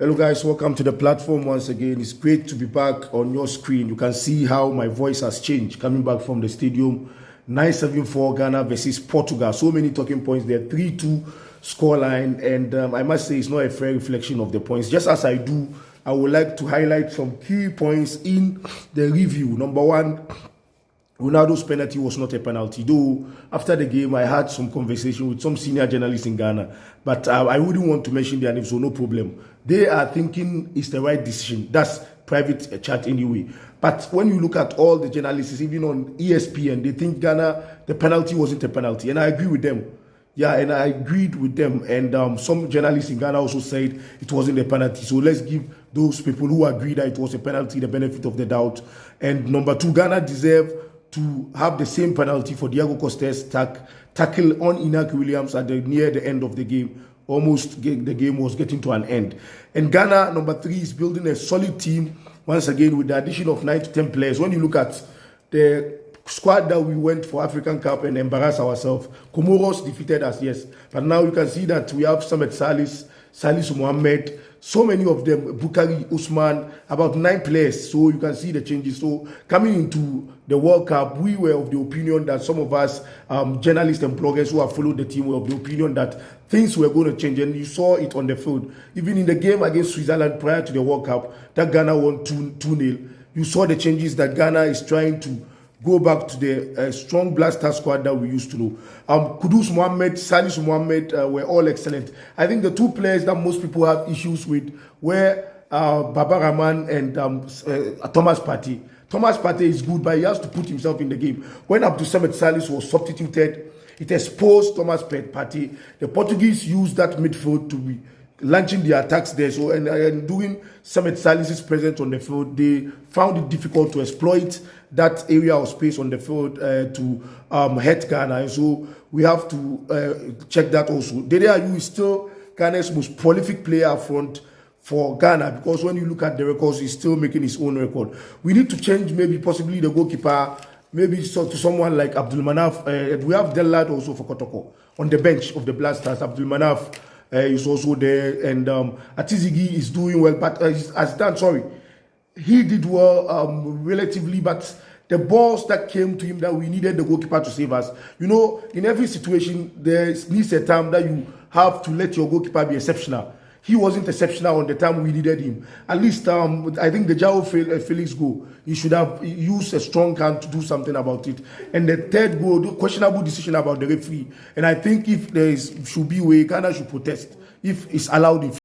Hello guys, welcome to the platform once again. It's great to be back on your screen. You can see how my voice has changed coming back from the stadium. 9-7-4 Ghana versus Portugal. So many talking points there. 3-2 scoreline, and I must say it's not a fair reflection of the points. Just as I do, I would like to highlight some key points in the review. Number one, Ronaldo's penalty was not a penalty. Though after the game, I had some conversation with some senior journalists in Ghana, but I wouldn't want to mention their names, so no problem. They are thinking it's the right decision. That's private chat anyway. But when you look at all the journalists, even on ESPN, they think Ghana, the penalty wasn't a penalty. And I agree with them. Yeah, and I agreed with them. And some journalists in Ghana also said it wasn't a penalty. So let's give those people who agree that it was a penalty the benefit of the doubt. And number two, Ghana deserve to have the same penalty for Diego Costa's tackle on Inaki Williams at near the end of the game. Almost the game was getting to an end. And Ghana, number three, is building a solid team once again with the addition of 9 to 10 players. When you look at the squad that we went for African Cup and embarrassed ourselves, Comoros defeated us, yes. But now you can see that we have Samet Salisu Mohammed, so many of them, Bukari, Usman, about 9 players. So you can see the changes. So coming into the World Cup, we were of the opinion that some of us, journalists and bloggers who have followed the team, were of the opinion that things were going to change. And you saw it on the field. Even in the game against Switzerland prior to the World Cup, that Ghana won 2-0. You saw the changes that Ghana is trying to go back to the strong blaster squad that we used to know. Kudus Mohammed, Salisu Mohammed were all excellent. I think the 2 players that most people have issues with were Baba Rahman and Thomas Partey. Thomas Partey is good, but he has to put himself in the game. When Abdul Samad Salis was substituted, it exposed Thomas Partey. The Portuguese used that midfield to be launching the attacks there. So and doing Samet Salis's presence on the field, they found it difficult to exploit that area of space on the field to hit Ghana. And so we have to check that also. Dede Ayew is still Ghana's most prolific player up front for Ghana, because when you look at the records, he's still making his own record. We need to change maybe possibly the goalkeeper, maybe to someone like Abdul Manaf. We have Delad also for Kotoko on the bench of the Blasters. Abdul Manaf is also there, and Atizigi is doing well, but he did well relatively, but the balls that came to him that we needed the goalkeeper to save us. You know, in every situation, there needs a time that you have to let your goalkeeper be exceptional. He wasn't exceptional on the time we needed him. At least, I think the Jao Felix goal, he should have used a strong hand to do something about it. And the third goal, the questionable decision about the referee. And I think if there should be a way, Ghana should protest if it's allowed in